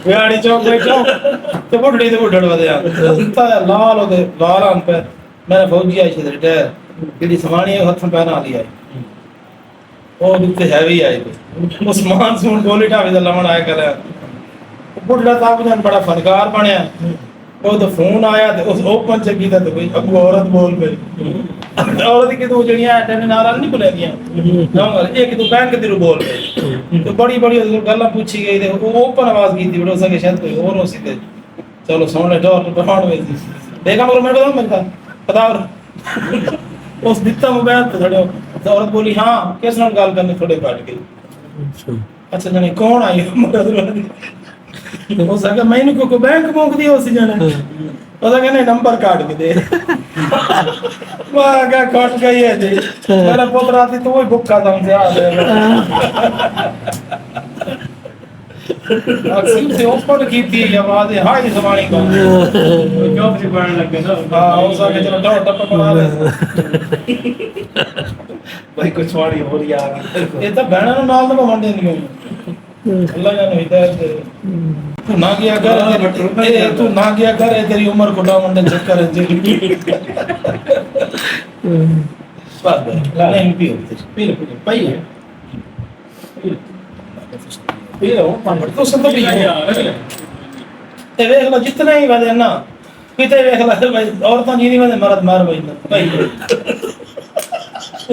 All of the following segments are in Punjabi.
ਵਿਆੜੀ ਚੌਕ ਬੈਠੋ ਤੇ ਬੁੱਢੜੀ ਦੇ ਬੁੱਢੜ ਵਧਿਆ ਤਾਂ ਲਾਲ ਉਹਦੇ ਲਾਲ ਆਂ ਪੈ ਮੈਂ ਫੌਜੀ ਆਈ ਸੀ ਰਿਟਾਇਰ ਜਿਹੜੀ ਸਮਾਣੀ ਹੱਥੋਂ ਪੈਰਾਂ ਵਾਲੀ ਆਈ ਉਹ ਦਿੱਤੇ ਹੈਵੀ ਆਈ ਉਹ ਸਮਾਨ ਸਮੂਨ ਗੋਲੀ ਢਾਵੇ ਦਾ ਲਾਉਣ ਆਇਆ ਕਰ ਬੁੱਢੜਾ ਤਾਂ ਜਨ ਬੜਾ ਫਨਕਾਰ ਬਣਿਆ ਉਹਦਾ ਫੋਨ ਆਇਆ ਤੇ ਉਸ ਓਪਨ ਚੱਕੀ ਦਾ ਤੇ ਕੋਈ ਅੱਗੋਂ ਔਰਤ ਬੋਲ ਪਈ ਔਰਤ ਕਿ ਤੂੰ ਜਿਹੜੀਆਂ ਐਟਨ ਨਾਲ ਨਹੀਂ ਬੁਲਾਈਆਂ ਨਾ ਇੱਕ ਤੂੰ ਬੈਂਕ ਦੀ ਰੂ ਬੋਲ ਪਈ ਤੇ ਬੜੀ ਬੜੀ ਗੱਲਾਂ ਪੁੱਛੀ ਗਈ ਤੇ ਉਹ ਓਪਨ ਆਵਾਜ਼ ਕੀਤੀ ਬੜੋ ਸਕੇ ਸ਼ਾਇਦ ਕੋਈ ਹੋਰ ਹੋ ਸੀ ਤੇ ਚਲੋ ਸੋਹਣੇ ਡੋਰ ਤੋਂ ਪਹਾੜ ਵੇ ਸੀ ਦੇਖਾ ਮਗਰ ਮੈਂ ਬਤਾ ਮੈਂ ਪਤਾ ਉਸ ਦਿੱਤਾ ਮੋਬਾਈਲ ਤੇ ਥੋੜੇ ਔਰਤ ਬੋਲੀ ਹਾਂ ਕਿਸ ਨਾਲ ਗੱਲ ਕਰਨੀ ਥੋੜੇ ਕੱਟ ਗਈ ਅੱਛਾ ਜਾਨੇ ਕੌਣ ਆਈ ਮਗਰ ਹੋ ਸਕਦਾ ਮੈਨੂੰ ਕੋਈ ਬੈਂਕ ਮੁੰਕਦੀ ਹੋ ਸੀ ਜਾਣਾ ਉਹਦਾ ਕਹਿੰਦੇ ਨੰਬਰ ਕਾਟ ਕੇ ਦੇ ਵਾਹ ਕਾ ਕੱਟ ਗਈ ਹੈ ਜੀ ਮੇਰਾ ਪੁੱਤ ਰਾਤੀ ਤੂੰ ਹੀ ਭੁੱਖਾ ਸਮਝਿਆ ਅਕਸਰ ਤੇ ਓਪਨ ਕੀਤੀ ਹੈ ਆਵਾਜ਼ ਹਾਈ ਜ਼ਬਾਨੀ ਕੋ ਜੋਬ ਜੀ ਬਣ ਲੱਗੇ ਨਾ ਹਾਂ ਉਹ ਸਾਰੇ ਚਲੋ ਡੋਰ ਟੱਪ ਬਣਾ ਰਹੇ ਭਾਈ ਕੁਛ ਵਾੜੀ ਹੋ ਰਹੀ ਆ ਗਈ ਇਹ ਤਾਂ ਬਹਿਣਾ ਨੂੰ ਨਾਲ ਤਾਂ ਵੰਡੇ ਨਹੀਂ ਹੋਈ अल्लाह जाने हिदायत दे तू ना गया कर तू ना गया कर तेरी उम्र को डामंडन चक्कर है जी बात है ला नहीं पी पाई है पी लो पान तो सब तो पी ते देख लो जितना ही वादे ना किते देख लो भाई औरतां जी नहीं वादे मर्द मार भाई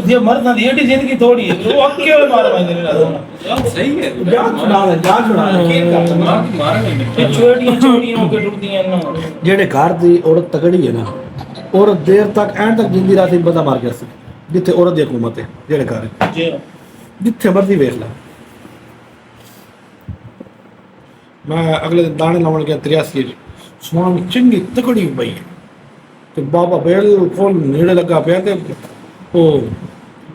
ये मर्द दी एडी जिंदगी थोड़ी है वो अक्के मार भाई ने यार सही है जान छुड़ा के मार ये छोटियां के टूटदियां ना जेड़े घर दी औरत तगड़ी है ना औरत देर तक एंड तक जिंदी रात बंदा मार के सी जिथे औरत दी हुकूमत है जेड़े घर जी जिथे मर्जी देख ले मैं अगले दिन दाने लावन गया 83 सुहान चंगी तगड़ी पई ते बाबा बिल्कुल नेड़े लगा पिया ते ओ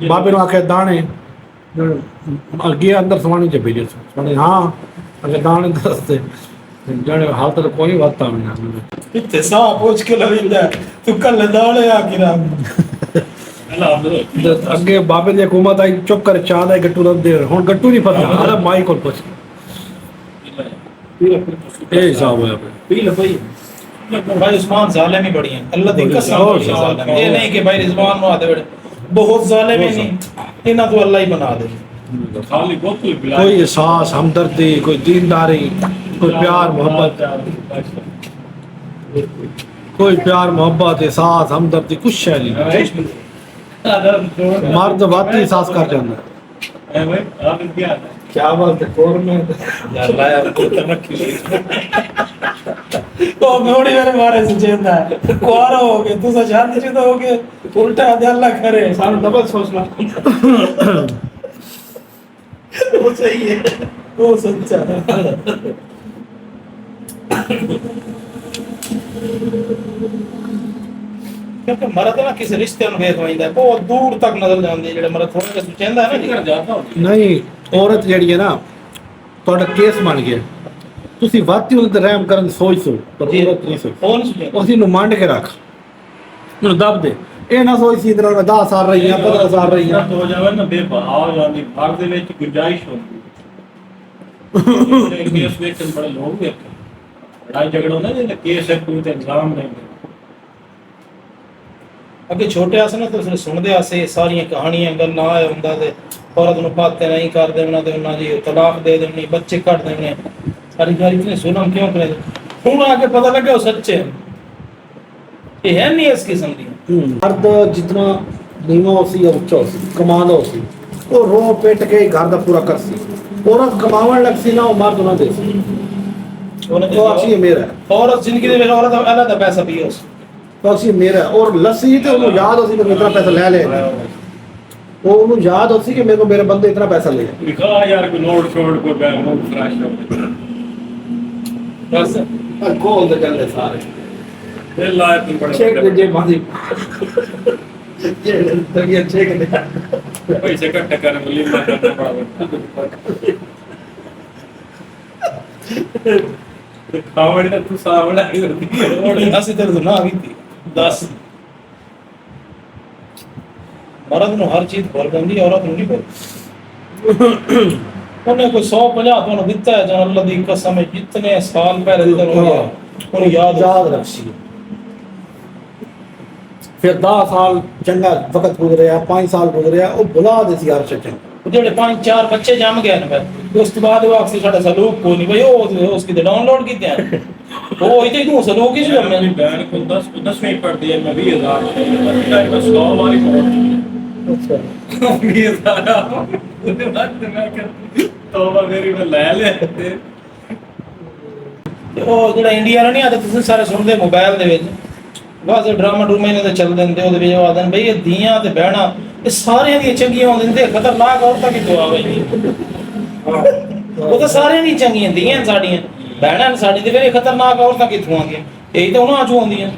बाबे आखे दाने अगे अंदर सवानी च भेजे सुने हाँ अगर दाने दसते जाने हालत तो कोई बात नहीं इतने सा पूछ के लविंदा तू कल दाने आके ना अगे बाबे दी हुकूमत आई चुप कर चाह दा गट्टू दा दे हुन गट्टू नहीं पता अरे माई कोल पुछ ए हिसाब होया पी ले भाई भाई उस्मान जालिम ही बड़ी हैं अल्लाह दी कसम ये नहीं कि भाई रिजवान नो आते बड़े बहुत जालिम ही नहीं इना तो अल्लाह ही बना दे खाली कोई एहसास हमदर्दी कोई दीनदारी कोई प्यार मोहब्बत एहसास हमदर्दी कुछ है नहीं मर्द बात एहसास कर जाता क्या बात है कोर में यार लाया को रखी तो मोड़ी मेरे मारे से चेंदा है कोरा हो गए तू सा शादी शुदा हो गए उल्टा दे अल्लाह करे सारे डबल सोचना वो सही है वो सच्चा क्योंकि मरद ना किसी रिश्ते ਨੂੰ ਵੇਖ ਲੈਂਦਾ ਬਹੁਤ ਦੂਰ ਤੱਕ ਨਜ਼ਰ ਜਾਂਦੀ ਜਿਹੜੇ ਮਰਦ ਥੋੜਾ ਜਿਹਾ ਸੁਚੇਂਦਾ ਹੈ ਨਾ ਨਹੀਂ ਔਰਤ ਜਿਹੜੀ ਹੈ ਨਾ ਤੁਹਾਡਾ ਕੇਸ ਬਣ ਗਿਆ ਤੁਸੀਂ ਵਾਤੀ ਉਹਦੇ ਤੇ ਰਹਿਮ ਕਰਨ ਦੀ ਸੋਚ ਪਰ ਔਰਤ ਨਹੀਂ ਸੋਚ ਉਸੇ ਨੂੰ ਮੰਡ ਕੇ ਰੱਖ ਉਹਨੂੰ ਦੱਬ ਦੇ ਇਹ ਨਾ ਸੋਚ ਸੀ ਇਧਰ 10 ਸਾਲ ਰਹੀਆਂ 15 ਸਾਲ ਰਹੀਆਂ ਹੋ ਜਾਵੇ ਨਾ ਬੇਬਹਾਵ ਜਾਂਦੀ ਭਾਗ ਦੇ ਵਿੱਚ ਗੁੰਜਾਇਸ਼ ਹੁੰਦੀ ਹੈ ਕੇਸ ਵਿੱਚ ਬੜੇ ਲੋਕ ਵੇਖ ਲੜਾਈ ਝਗੜਾ ਹੁੰਦਾ ਜੇ ਕੇਸ ਹੈ ਕੋਈ ਤੇ ਇਲਜ਼ਾਮ ਨਹੀਂ ਅੱਗੇ ਛੋਟੇ ਆਸੇ ਨਾ ਤੁਸੀਂ ਸੁਣਦੇ ਆਸੇ ਸਾਰੀਆਂ ਕਹਾਣੀਆਂ ਗੱਲਾਂ ਆਏ ਹੁੰਦਾ ਤੇ औरत ਨੂੰ ਪਾਤੇ ਨਹੀਂ ਕਰ ਦੇਣਾ ਤੇ ਉਹਨਾਂ ਦੀ ਤਲਾਕ ਦੇ ਦੇਣੀ ਬੱਚੇ ਕੱਢ ਦੇਣੇ ਸਾਰੀ ਗੱਲ ਇਤਨੀ ਸੁਣਮ ਕਿਉਂ ਕਰੇ ਹੁਣ ਆ ਕੇ ਪਤਾ ਲੱਗਾ ਉਹ ਸੱਚੇ ਇਹ ਹੈ ਨਹੀਂ ਇਸ ਕਿਸਮ ਦੀ ਮਰਦ ਜਿੰਨਾ ਨੀਵਾਂ ਹੋ ਸੀ ਉੱਚਾ ਹੋ ਸੀ ਕਮਾਉਂਦਾ ਹੋ ਸੀ ਉਹ ਰੋ ਪਿੱਟ ਕੇ ਘਰ ਦਾ ਪੂਰਾ ਕਰ ਸੀ ਔਰਤ ਕਮਾਉਣ ਲੱਗ ਸੀ ਨਾ ਉਹ ਮਰਦ ਉਹਨਾਂ ਦੇ ਸੀ ਉਹ ਆਖੀ ਮੇਰਾ ਔਰਤ ਜ਼ਿੰਦਗੀ ਦੇ ਵਿੱਚ ਔਰਤ ਅਲੱਗ ਦਾ ਪੈਸਾ ਪੀਓ तो असी मेरा और लस्सी तो उन्होंने याद हो सी कि इतना पैसा ले ले वो उन्होंने याद हो सी कि मेरे को मेरे बंदे इतना पैसा ले लिखा यार कोई नोट छोड़ कोई बैंक नोट फ्लैश हो बस कॉल दे गल सारे ये लाइफ में बड़ा चेक दे जे मादी ये तगिया चेक दे पैसे इकट्ठा करने में लीला करना पड़ा खावड़ी ना तू सावड़ा ही होती है ਅਸੀਂ ਤੇਰੇ ਤੋਂ ਨਾ ਕੀਤੀ ਦੱਸ ਮਰਦ ਨੂੰ ਹਰ ਚੀਜ਼ ਭੁੱਲ ਜਾਂਦੀ ਔਰਤ ਨੂੰ ਨਹੀਂ ਭੁੱਲ ਉਹਨੇ ਕੋਈ 150 ਤੁਹਾਨੂੰ ਦਿੱਤਾ ਹੈ ਜਾਂ ਅੱਲਾਹ ਦੀ ਕਸਮ ਹੈ ਜਿਤਨੇ ਸਾਲ ਪਹਿਲੇ ਦਿੱਤਾ ਹੋਇਆ ਉਹਨੂੰ ਯਾਦ ਰੱਖੀ ਫਿਰ 10 ਸਾਲ ਚੰਗਾ ਵਕਤ ਗੁਜ਼ਰਿਆ 5 ਸਾਲ ਗੁਜ਼ਰਿਆ ਉਹ ਭੁਲਾ ਦੇ ਸੀ ਹਰ ਚੰਗਾ ਜਿਹੜੇ 5-4 ਬੱਚੇ ਜੰਮ ਗਏ ਨੇ ਫਿਰ ਉਸ ਤੋਂ ਬਾਅਦ ਉਹ ਆਖਸੀ ਸਾਡਾ ਸਲੂਕ ਕੋਈ ਨਹੀਂ ਭਾਈ ਉਹ ਉਸ ਕਿਤੇ ਡਾਊਨਲੋਡ ਕੀਤੇ ਆ ਉਹ ਇਤੇ ਤੂੰ ਸਲੂਕ ਹੀ ਜੰਮੇ ਮੇਰੀ ਬੈਨ ਕੋਲ 10ਵੀਂ ਪੜ੍ਹਦੀ ਹੈ ਮੈਂ 20000 ਮੈਂ 100 ਵਾਲੀ ਪੜ੍ਹਦੀ ਅੱਛਾ 20000 ਉਹਦੇ ਬਾਅਦ ਤੇ ਮੈਂ ਕਰ ਤੋਬਾ ਮੇਰੀ ਮੈਂ ਲੈ ਲਿਆ ਤੇ ਤੇ ਉਹ ਜਿਹੜਾ ਇੰਡੀਆ ਵਾਲਾ ਨਹੀਂ ਆਦਾ ਤੁਸੀਂ ਸਾਰੇ ਸੁਣਦੇ ਮੋਬਾਈਲ ਦੇ ਵਿੱਚ ਬਸ ਡਰਾਮਾ ਡਰੂਮਾ ਇਹਨਾਂ ਦੇ ਚੱਲਦੇ ਨੇ ਤੇ ਉਹਦੇ ਵਿੱਚ ਉਹ ਆਦਨ ਬਈ ਇਹ ਧੀਆਂ ਤੇ ਬਹਿਣਾ ਇਹ ਸਾਰਿਆਂ ਦੀਆਂ ਚੰਗੀਆਂ ਹੁੰਦੀਆਂ ਤੇ ਖਤਰਨਾਕ ਔਰਤਾਂ ਕਿੱਥੋਂ ਆਵੇ ਜੀ ਉਹ ਤਾਂ ਸਾਰਿਆਂ ਦੀ ਚੰਗੀਆਂ ਧੀਆਂ ਸਾਡੀਆਂ ਬਹਿਣਾ ਸਾਡੀ ਤੇ ਫਿਰ ਇਹ ਖਤਰਨਾਕ ਔਰਤਾਂ ਕਿੱਥੋਂ ਆ ਗਈਆਂ ਇਹ ਤਾਂ ਉਹਨਾਂ ਚੋਂ ਆਉਂਦੀਆਂ